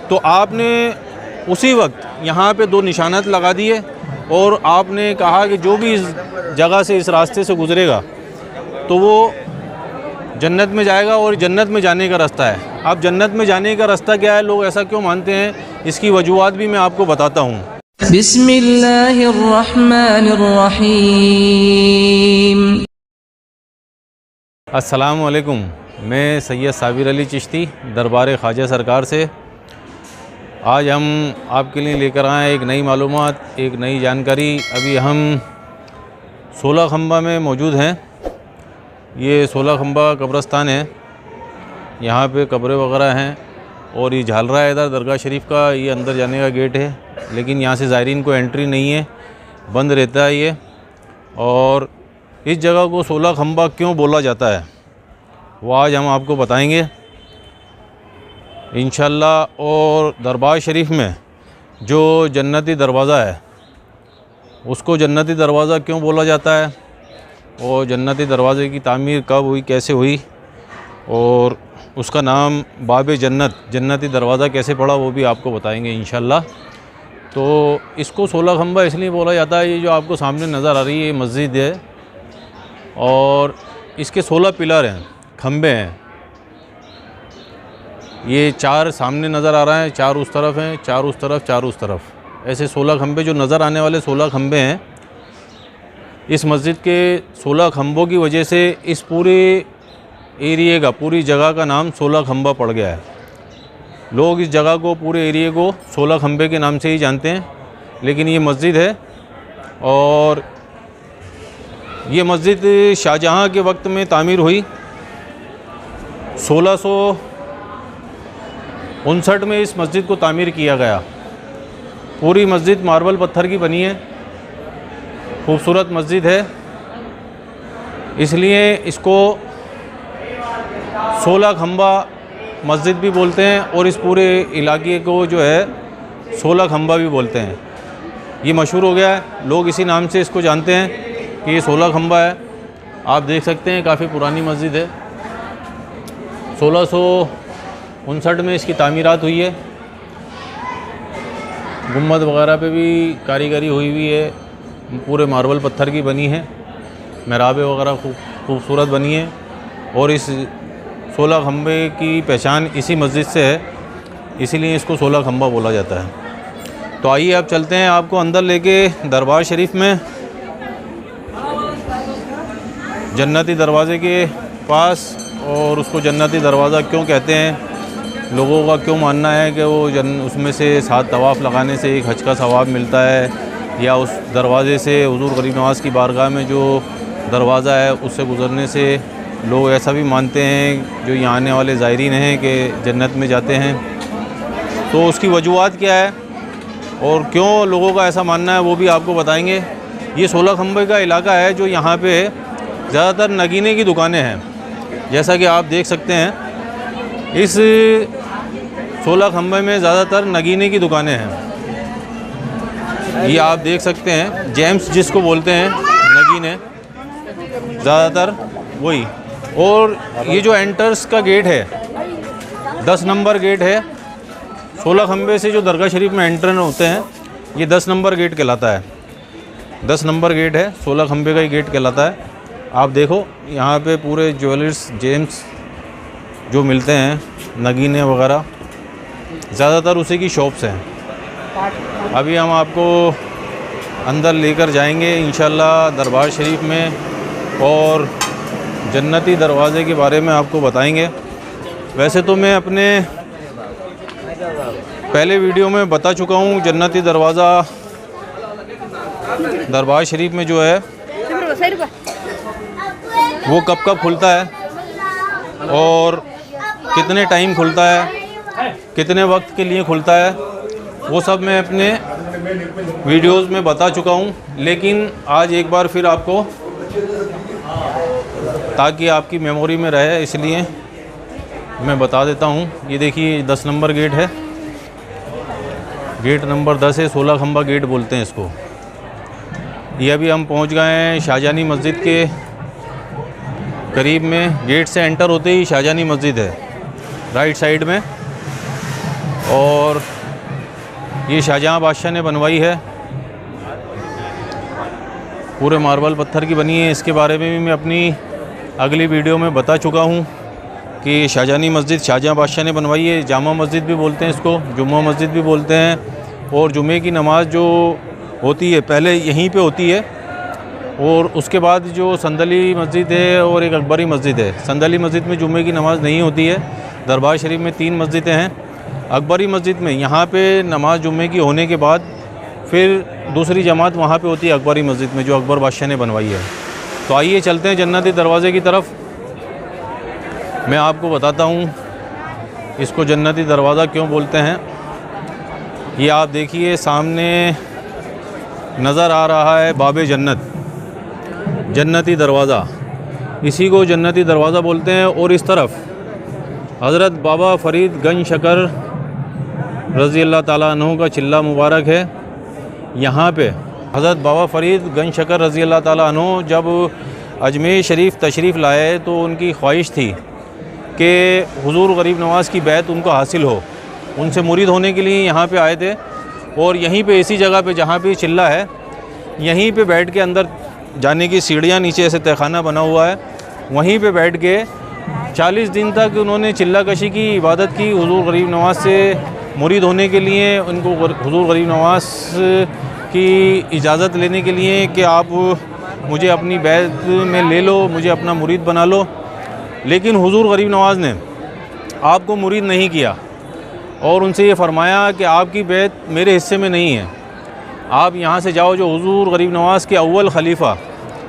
तो आपने उसी वक्त यहाँ पे 2 निशानात लगा दिए और आपने कहा कि जो भी इस जगह से, इस रास्ते से गुज़रेगा तो वो जन्नत में जाएगा और जन्नत में जाने का रास्ता है। अब जन्नत में जाने का रास्ता क्या है, लोग ऐसा क्यों मानते हैं, इसकी वजूहात भी मैं आपको बताता हूँ। बिस्मिल्लाहिर्रहमानिर्रहीम। अस्सलाम वालेकुम। मैं सैयद साबिर अली चिश्ती दरबार ख्वाजा सरकार से आज हम आपके लिए लेकर आए एक नई मालूमात, एक नई जानकारी। अभी हम 16 खंबा में मौजूद हैं। ये 16 खंबा कब्रस्तान है, यहाँ पे कब्रें वगैरह हैं और ये झालरा है इधर दरगाह शरीफ का, ये अंदर जाने का गेट है, लेकिन यहाँ से ज़ायरीन को एंट्री नहीं है, बंद रहता है ये। और इस जगह को 16 खंबा क्यों बोला जाता है वो आज हम आपको बताएंगे इंशाल्लाह। और दरबार शरीफ में जो जन्नती दरवाज़ा है उसको जन्नती दरवाज़ा क्यों बोला जाता है और जन्नती दरवाज़े की तामीर कब हुई, कैसे हुई, और उसका नाम बाब जन्नत, जन्नती दरवाज़ा कैसे पड़ा, वो भी आपको बताएंगे इंशाल्लाह। तो इसको 16 खंबा इसलिए बोला जाता है, ये जो आपको सामने नज़र आ रही है ये मस्जिद है और इसके 16 पिलर हैं, खंबे हैं। ये 4 सामने नज़र आ रहा है, 4 उस तरफ हैं, 4 उस तरफ, 4 उस तरफ, ऐसे 16 खंबे जो नज़र आने वाले 16 खंबे हैं। इस मस्जिद के 16 खंबों की वजह से इस पूरे एरिए का, पूरी जगह का नाम 16 खंबा पड़ गया है। लोग इस जगह को, पूरे एरिए को 16 खंबे के नाम से ही जानते हैं, लेकिन ये मस्जिद है और ये मस्जिद शाहजहाँ के वक्त में तामीर हुई। 1659 में इस मस्जिद को तामीर किया गया। पूरी मस्जिद मार्बल पत्थर की बनी है, खूबसूरत मस्जिद है, इसलिए इसको 16 खंबा मस्जिद भी बोलते हैं और इस पूरे इलाके को जो है 16 खंबा भी बोलते हैं। ये मशहूर हो गया है, लोग इसी नाम से इसको जानते हैं कि ये 16 खंबा है। आप देख सकते हैं काफ़ी पुरानी मस्जिद है, 1659 में इसकी तामीरात हुई है। गुम्बद वगैरह पे भी कारीगरी हुई हुई है, पूरे मार्बल पत्थर की बनी है, महराबें वगैरह खूबसूरत बनी है और इस 16 खंबे की पहचान इसी मस्जिद से है, इसीलिए इसको 16 खंबा बोला जाता है। तो आइए अब चलते हैं आपको अंदर लेके दरबार शरीफ में, जन्नती दरवाज़े के पास। और उसको जन्नती दरवाज़ा क्यों कहते हैं, लोगों का क्यों मानना है कि वो उसमें से 7 तवाफ़ लगाने से 1 हज का सवाब मिलता है, या उस दरवाज़े से हुज़ूर गरीब नवाज़ की बारगाह में जो दरवाज़ा है उससे गुज़रने से लोग ऐसा भी मानते हैं जो यहाँ आने वाले ज़ायरीन हैं कि जन्नत में जाते हैं। तो उसकी वजूहात क्या है और क्यों लोगों का ऐसा मानना है वो भी आपको बताएंगे। ये 16 खंबे का इलाका है जो यहाँ पे ज़्यादातर नगीने की दुकानें हैं, जैसा कि आप देख सकते हैं। इस 16 खंबे में ज़्यादातर नगीने की दुकानें हैं, ये आप देख सकते हैं। जेम्स जिसको बोलते हैं नगीने, ज़्यादातर वही। और ये जो एंटर्स का गेट है 10 नंबर गेट है, 16 खंबे से जो दरगाह शरीफ में एंटर होते हैं ये 10 नंबर गेट कहलाता है। 10 नंबर गेट है, 16 खंबे का ही गेट कहलाता है। आप देखो यहाँ पे पूरे ज्वेलर्स, जेम्स जो मिलते हैं, नगीने वगैरह, ज़्यादातर उसी की शॉप्स हैं। अभी हम आपको अंदर लेकर जाएंगे इंशाल्लाह दरबार शरीफ में और जन्नती दरवाज़े के बारे में आपको बताएंगे। वैसे तो मैं अपने पहले वीडियो में बता चुका हूँ जन्नती दरवाज़ा दरबार शरीफ में जो है वो कब कब खुलता है और कितने टाइम खुलता है, कितने वक्त के लिए खुलता है, वो सब मैं अपने वीडियोस में बता चुका हूँ। लेकिन आज एक बार फिर आपको, ताकि आपकी मेमोरी में रहे, इसलिए मैं बता देता हूँ। ये देखिए 10 नंबर गेट है, गेट नंबर 10 है, 16 खंबा गेट बोलते हैं इसको। ये अभी हम पहुँच गए हैं शाहजहानी मस्जिद के करीब में। गेट से एंटर होते ही शाहजहानी मस्जिद है, राइट साइड में। और ये शाहजहाँ बादशाह ने बनवाई है, पूरे मार्बल पत्थर की बनी है। इसके बारे में भी मैं अपनी अगली वीडियो में बता चुका हूँ कि शाहजहानी मस्जिद शाहजहाँ बादशाह ने बनवाई है। जामा मस्जिद भी बोलते हैं इसको, जुम्मा मस्जिद भी बोलते हैं। और जुमे की नमाज़ जो होती है पहले यहीं पे होती है, और उसके बाद जो संदली मस्जिद है और एक अकबरी मस्जिद है। संदली मस्जिद में जुमे की नमाज़ नहीं होती है। दरबार शरीफ में 3 मस्जिदें हैं। अकबरी मस्जिद में यहाँ पे नमाज जुमे की होने के बाद फिर दूसरी जमात वहाँ पे होती है अकबरी मस्जिद में, जो अकबर बादशाह ने बनवाई है। तो आइए चलते हैं जन्नती दरवाज़े की तरफ। मैं आपको बताता हूँ इसको जन्नती दरवाज़ा क्यों बोलते हैं। ये आप देखिए सामने नज़र आ रहा है बाबे जन्नत, जन्नती दरवाज़ा, इसी को जन्नती दरवाज़ा बोलते हैं। और इस तरफ हज़रत बाबा फ़रीद गंज शकर रज़ी अल्लाह ताला अन्हु का चिल्ला मुबारक है। यहाँ पे हज़रत बाबा फ़रीद गंज शकर रज़ी अल्लाह ताला अन्हु जब अजमेर शरीफ तशरीफ़ लाए तो उनकी ख्वाहिश थी कि हुज़ूर गरीब नवाज़ की बैत उनको हासिल हो। उनसे मुरीद होने के लिए यहाँ पे आए थे, और यहीं पे इसी जगह पे जहाँ पे चिल्ला है, यहीं पे बैठ के अंदर जाने की सीढ़ियाँ, नीचे ऐसे तहखाना बना हुआ है, वहीं पे बैठ के 40 दिन तक उन्होंने चिल्ला कशी की इबादत की। हुज़ूर गरीब नवाज़ से मुरीद होने के लिए, उनको हुज़ूर गरीब नवाज़ की इजाज़त लेने के लिए कि आप मुझे अपनी बैत में ले लो, मुझे अपना मुरीद बना लो। लेकिन हुज़ूर गरीब नवाज़ ने आपको मुरीद नहीं किया और उनसे ये फ़रमाया कि आपकी बैत मेरे हिस्से में नहीं है, आप यहाँ से जाओ। जो हुज़ूर गरीब नवाज़ के अव्वल खलीफा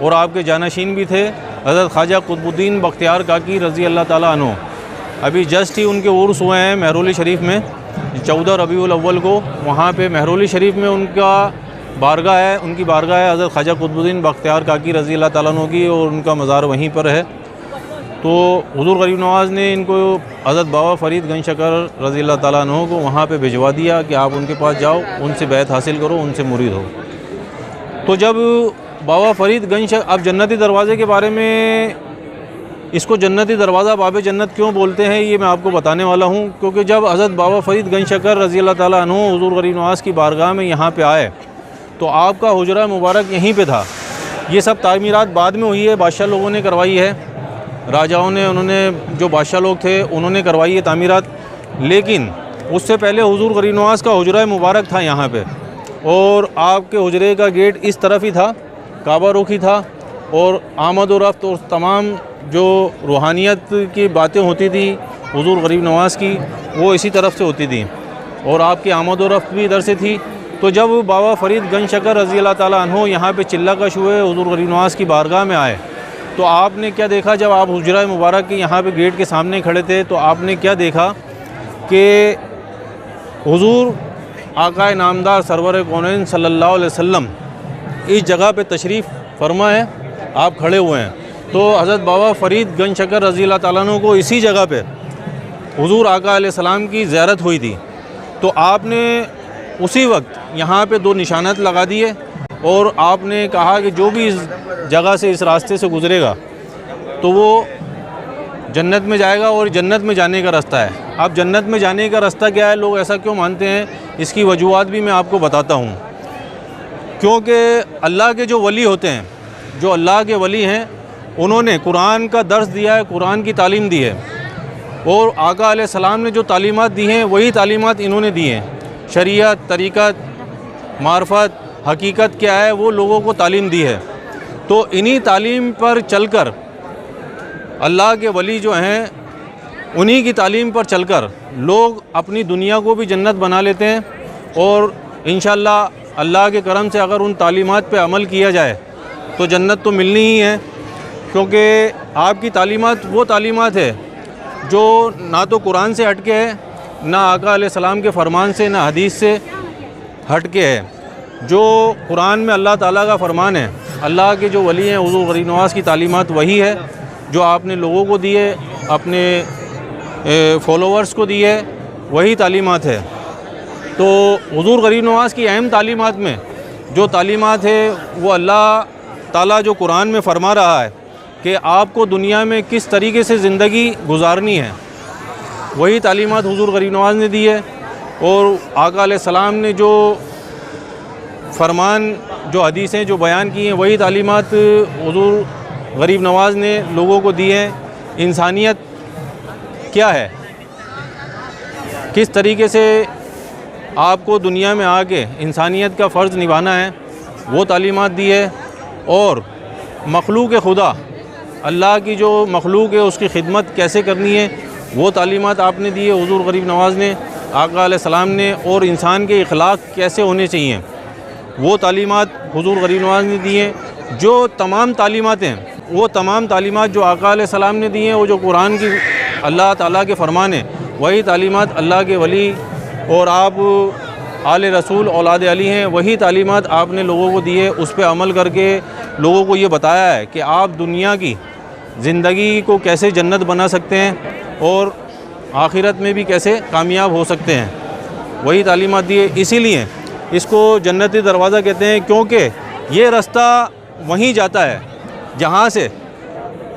और आपके जानशीन भी थे हज़रत ख्वाजा कुतुबुद्दीन बख्तियार काकी रज़ी अल्लाह ताला अन्हु, अभी जस्ट ही उनके उर्स हुए हैं महरौली शरीफ में 14 रबीउल अव्वल को। वहाँ पे महरौली शरीफ में उनका बारगाह है, उनकी बारगाह है हज़रत ख्वाजा कुतुबुद्दीन बख्तियार काकी रज़ी अल्लाह ताला अन्हु की, और उनका मज़ार वहीं पर है। तो हुज़ूर गरीब नवाज़ ने इनको हज़रत बाबा फ़रीद गंज शकर रज़ी अल्लाह ताला अन्हु को वहाँ पे भिजवा दिया कि आप उनके पास जाओ, उनसे बैत हासिल करो, उनसे मुरीद हो। तो जब बाबा फ़रीद गंज, अब जन्नती दरवाज़े के बारे में, इसको जन्नती दरवाज़ा बाबे जन्नत क्यों बोलते हैं ये मैं आपको बताने वाला हूँ। क्योंकि जब हज़रत बाबा फ़रीद गंज शकर रज़ी अल्लाह ताला अन्हु हुज़ूर गरीब नवाज़ की बारगाह में यहाँ पे आए तो आपका हुजरा मुबारक यहीं पे था। ये सब तामीरात बाद में हुई है, बादशाह लोगों ने करवाई है, राजाओं ने, उन्होंने जो बादशाह लोग थे उन्होंने करवाई है तामीरात। लेकिन उससे पहले हुज़ूर गरीब नवाज़ का हुजरा मुबारक था यहाँ पे, और आपके हुजरे का गेट इस तरफ ही था, काबा रुखी था, और आमद व रफ्त और तमाम जो रूहानियत की बातें होती थी हुज़ूर गरीब नवाज़ की, वो इसी तरफ से होती थी, और आपकी आमद व रफ्त भी इधर से थी। तो जब बाबा फ़रीद गंज शकर रज़ी अल्लाह ताला अन्हु यहाँ पे चिल्ला कश हुए, हुज़ूर गरीब नवाज़ की बारगाह में आए, तो आपने क्या देखा? जब आप हुजरा मुबारक के यहाँ पे गेट के सामने खड़े थे तो आपने क्या देखा कि हुज़ूर आकाए नामदार सरवर कौनैन सल्लल्लाहु अलैहि वसल्लम इस जगह पे तशरीफ़ फरमा है, आप खड़े हुए हैं। तो हज़रत बाबा फ़रीद गंज शकर रज़ी अल्लाह ताला अन्हु को इसी जगह पे हुज़ूर आका अलैहिस्सलाम की ज़ियारत हुई थी। तो आपने उसी वक्त यहाँ पे 2 निशानात लगा दिए, और आपने कहा कि जो भी इस जगह से, इस रास्ते से गुज़रेगा तो वो जन्नत में जाएगा, और जन्नत में जाने का रास्ता है। अब जन्नत में जाने का रास्ता क्या है, लोग ऐसा क्यों मानते हैं, इसकी वजूहात भी मैं आपको बताता हूँ। क्योंकि अल्लाह के जो वली होते हैं, जो अल्लाह के वली हैं, उन्होंने कुरान का दर्स दिया है, कुरान की तालीम दी है, और आका अलैहिस्सलाम ने जो तालीमात दी हैं वही तालीमात इन्होंने दी हैं। शरीयत, तरीक़त, मार्फत, हकीकत क्या है वो लोगों को तालीम दी है। तो इन्हीं तालीम पर चलकर अल्लाह के वली जो हैं, उन्हीं की तालीम पर चलकर लोग अपनी दुनिया को भी जन्नत बना लेते हैं, और इंशाअल्लाह अल्लाह के करम से अगर उन तालीमात पे अमल किया जाए तो जन्नत तो मिलनी ही है। क्योंकि आपकी तालीमात वो तालीमात है जो ना तो कुरान से हटके है, ना आका अलैहिस्सलाम के फ़रमान से, ना हदीस से हटके है। जो कुरान में अल्लाह ताला का फ़रमान है, अल्लाह के जो वली हैं हुज़ूर गरीब नवाज़ की तालीमात वही है जो आपने लोगों को दी है, अपने फॉलोअर्स को दी है, वही तालीमात है। तो हुज़ूर गरीब नवाज़ की अहम तालीमात में जो तालीमात है वो अल्लाह ताला जो कुरान में फ़रमा रहा है कि आपको दुनिया में किस तरीके से ज़िंदगी गुजारनी है, वही तालीमात हुज़ूर गरीब नवाज़ ने दी है। और आका अलैहिस्सलाम ने जो फरमान, जो हदीसें जो बयान की हैं, वही तालीमात हुज़ूर गरीब नवाज़ ने लोगों को दी हैं। इंसानियत क्या है, किस तरीके से आपको दुनिया में आके इंसानियत का फ़र्ज़ निभाना है, वो तालीमात दी है। और मखलूक़ खुदा, अल्लाह की जो मखलूक़ है उसकी खिदमत कैसे करनी है, वो तालीमात आपने दी है हुज़ूर गरीब नवाज़ ने, आका अलैहिस्सलाम ने। और इंसान के अखलाक कैसे होने चाहिए, वो तालीमात हुज़ूर गरीब नवाज़ ने दी हैं। जो तमाम तालीमात हैं, वो तमाम तालीमात जो आका अलैहिस्सलाम ने दी हैं, वो जो कुरान की अल्लाह ताला के फ़रमान है, वही तालीमात अल्लाह के वली और आप आले रसूल औलाद अली हैं, वही तालीमात आपने लोगों को दी है। उस पर अमल करके लोगों को ये बताया है कि आप दुनिया की ज़िंदगी को कैसे जन्नत बना सकते हैं और आखिरत में भी कैसे कामयाब हो सकते हैं, वही तालीमात दी है। इसीलिए इसको जन्नती दरवाज़ा कहते हैं, क्योंकि ये रास्ता वहीं जाता है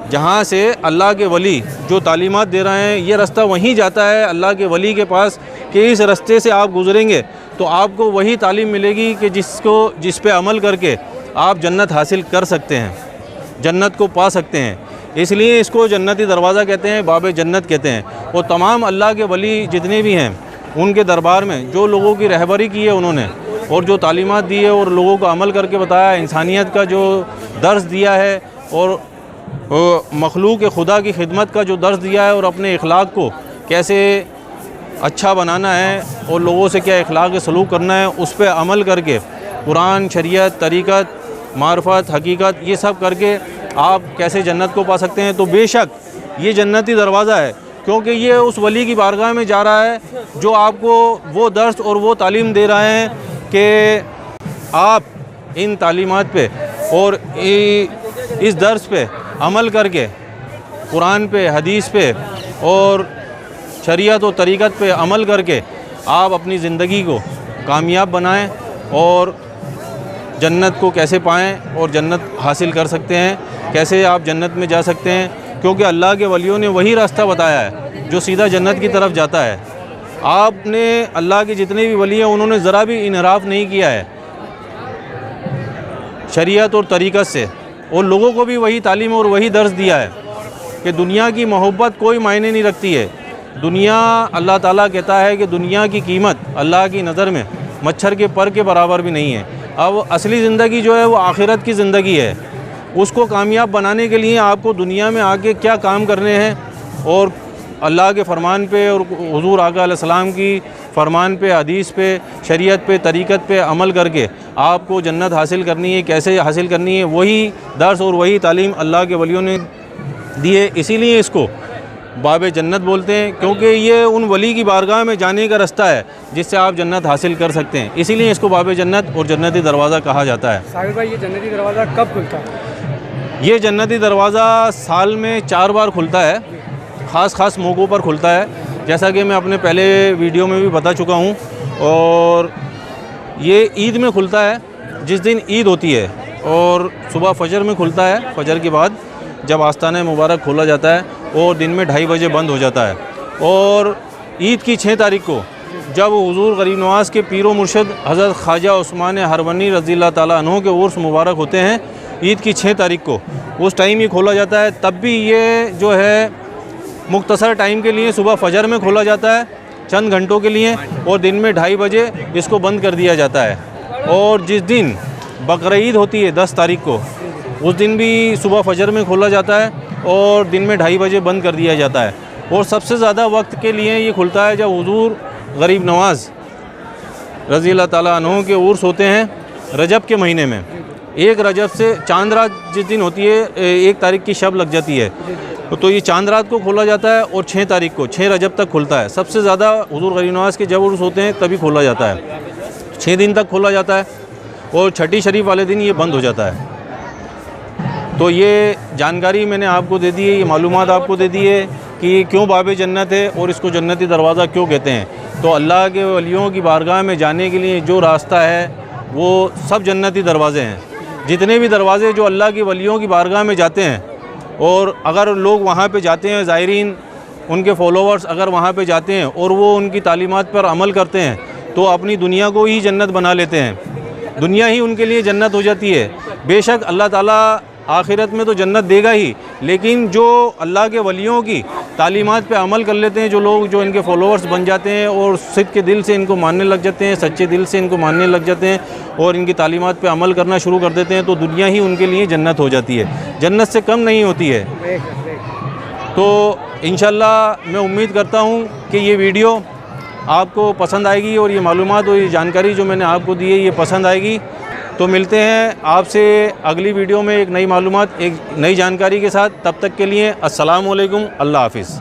जहाँ से अल्लाह के वली जो तालीमात दे रहे हैं, ये रास्ता वहीं जाता है अल्लाह के वली के पास कि इस रास्ते से आप गुज़रेंगे तो आपको वही तालीम मिलेगी कि जिस पे अमल करके आप जन्नत हासिल कर सकते हैं, जन्नत को पा सकते हैं। इसलिए इसको जन्नती दरवाज़ा कहते हैं, बाब जन्नत कहते हैं। और तमाम अल्लाह के वली जितने भी हैं, उनके दरबार में जो लोगों की रहबरी की है उन्होंने, और जो तालीमात दी है और लोगों को अमल करके बताया, इंसानियत का जो दर्स दिया है और मखलूक़ खुदा की खिदमत का जो दर्स दिया है, और अपने अखलाक को कैसे अच्छा बनाना है और लोगों से क्या अखलाक सलूक करना है, उस पर अमल करके कुरान, शरीयत, तरीक़त, मार्फत, हकीकत, ये सब करके आप कैसे जन्नत को पा सकते हैं। तो बेशक ये जन्नती दरवाज़ा है, क्योंकि ये उस वली की बारगाह में जा रहा है जो आपको वो दर्स और वो तालीम दे रहे हैं कि आप इन तालीमात पे और इस दर्स पे अमल करके, कुरान पे, हदीस पे और शरीयत और तरीक़त पे अमल करके आप अपनी ज़िंदगी को कामयाब बनाएं और जन्नत को कैसे पाएं और जन्नत हासिल कर सकते हैं, कैसे आप जन्नत में जा सकते हैं। क्योंकि अल्लाह के वलियों ने वही रास्ता बताया है जो सीधा जन्नत की तरफ जाता है। आपने अल्लाह के जितने भी वली हैं उन्होंने ज़रा भी इनहराफ नहीं किया है शरीयत और तरीक़त से, और लोगों को भी वही तालीम और वही दर्स दिया है कि दुनिया की मोहब्बत कोई मायने नहीं रखती है। दुनिया, अल्लाह ताला कहता है कि दुनिया की कीमत अल्लाह की नज़र में मच्छर के पर के बराबर भी नहीं है। अब असली ज़िंदगी जो है वो आखिरत की ज़िंदगी है। उसको कामयाब बनाने के लिए आपको दुनिया में आके क्या काम करने हैं और अल्लाह के फ़रमान पे और हुज़ूर आका अलैहिस्सलाम की फ़रमान पे, हदीस पे, शरीयत पे, तरीक़त पे अमल करके आपको जन्नत हासिल करनी है। कैसे हासिल करनी है, वही दर्स और वही तालीम अल्लाह के वलियों ने दी है। इसीलिए इसको बाब जन्नत बोलते हैं, क्योंकि ये उन वली की बारगाह में जाने का रास्ता है जिससे आप जन्नत हासिल कर सकते हैं। इसीलिए इसको बाब जन्नत और जन्नती दरवाज़ा कहा जाता है। साबिर भाई, ये जन्नती दरवाज़ा कब खुलता है? ये जन्नती दरवाज़ा साल में 4 बार खुलता है, ख़ास मौक़ों पर खुलता है, जैसा कि मैं अपने पहले वीडियो में भी बता चुका हूँ। और ये ईद में खुलता है, जिस दिन ईद होती है, और सुबह फजर में खुलता है। फजर के बाद जब आस्ताना मुबारक खोला जाता है और दिन में 2:30 बजे बंद हो जाता है। और ईद की 6 तारीख को जब हुज़ूर गरीब नवाज़ के पीरो मुर्शिद हज़रत ख्वाजा उस्मान हरवनी रज़ियल्लाहु ताला अन्हु के उर्स मुबारक होते हैं, ईद की 6 तारीख को, उस टाइम ये खोला जाता है। तब भी ये जो है मुख्तसर टाइम के लिए सुबह फजर में खोला जाता है, चंद घंटों के लिए, और दिन में 2:30 बजे इसको बंद कर दिया जाता है। और जिस दिन बकरीद होती है 10 तारीख को, उस दिन भी सुबह फजर में खोला जाता है और दिन में 2:30 बजे बंद कर दिया जाता है। और सबसे ज़्यादा वक्त के लिए ये खुलता है जब हुज़ूर गरीब नवाज़ रज़ियल्लाहु ताला अन्हु के उर्स होते हैं रजब के महीने में। 1 रजब से चांद रात जिस दिन होती है, 1 तारीख की शब लग जाती है, तो ये चांद रात को खोला जाता है और 6 तारीख को, 6 रजब तक खुलता है। सबसे ज़्यादा हुज़ूर गरीब नवाज़ के जब उर्स होते हैं तभी खोला जाता है, 6 दिन तक खोला जाता है, और छठी शरीफ वाले दिन ये बंद हो जाता है। तो ये जानकारी मैंने आपको दे दी है, ये मालूमात आपको दे दी है कि क्यों बाब जन्नत है और इसको जन्नती दरवाज़ा क्यों कहते हैं। तो अल्लाह के वलियों की बारगाह में जाने के लिए जो रास्ता है वो सब जन्नती दरवाज़े हैं। जितने भी दरवाज़े जो अल्लाह की वलियों की बारगाह में जाते हैं, और अगर लोग वहाँ पे जाते हैं ज़ायरीन, उनके फॉलोअर्स अगर वहाँ पे जाते हैं और वो उनकी तालीमात पर अमल करते हैं तो अपनी दुनिया को ही जन्नत बना लेते हैं, दुनिया ही उनके लिए जन्नत हो जाती है। बेशक अल्लाह ताला आखिरत में तो जन्नत देगा ही, लेकिन जो अल्लाह के वलियों की तालीमात पे अमल कर लेते हैं, जो लोग जो इनके फॉलोअर्स बन जाते हैं और सिद्क़ के दिल से इनको मानने लग जाते हैं, सच्चे दिल से इनको मानने लग जाते हैं और इनकी तालीमात पे अमल करना शुरू कर देते हैं, तो दुनिया ही उनके लिए जन्नत हो जाती है, जन्नत से कम नहीं होती है। तो इंशाअल्लाह मैं उम्मीद करता हूँ कि ये वीडियो आपको पसंद आएगी और ये मालूमात और ये जानकारी जो मैंने आपको दी है ये पसंद आएगी। तो मिलते हैं आपसे अगली वीडियो में एक नई मालूमात, एक नई जानकारी के साथ। तब तक के लिए अस्सलाम वालेकुम, अल्लाह हाफ़िज़।